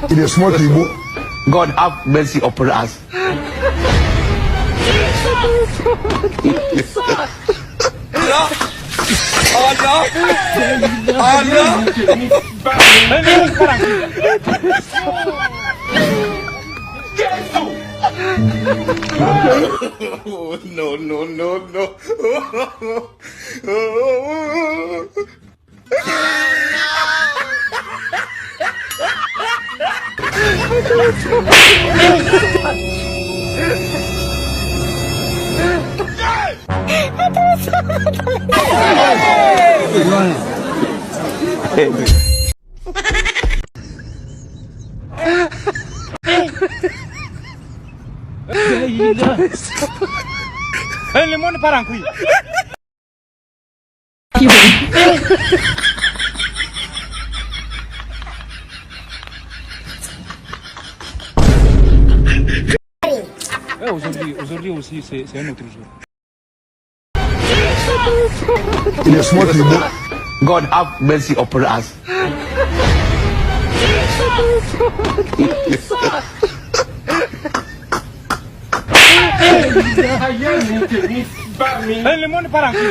It is small people. God have mercy upon us. No. Lemon parang qui. Aujourd'hui aussi, c'est un autre jour. It is small people. God have mercy upon us. Lemon parang qui.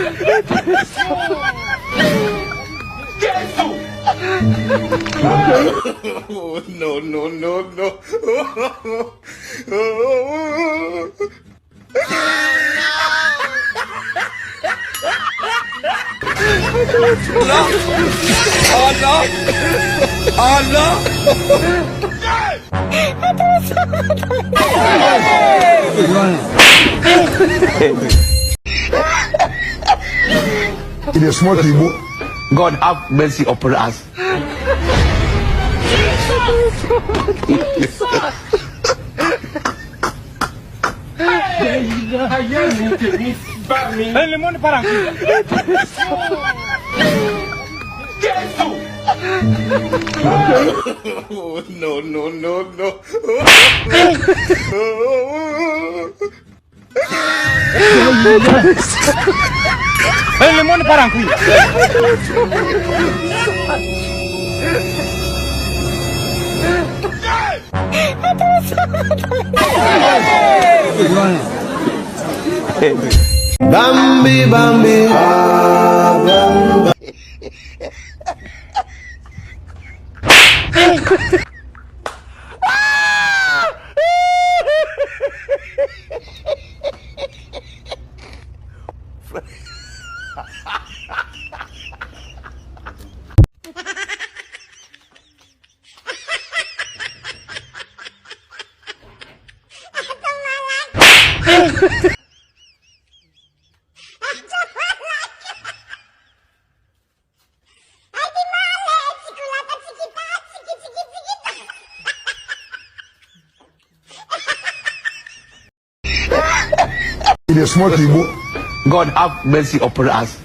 No. It is small people. God have mercy upon us. Lemon parang qui. No. Lemon parang qui. Bambi. It is small people. God have mercy upon us.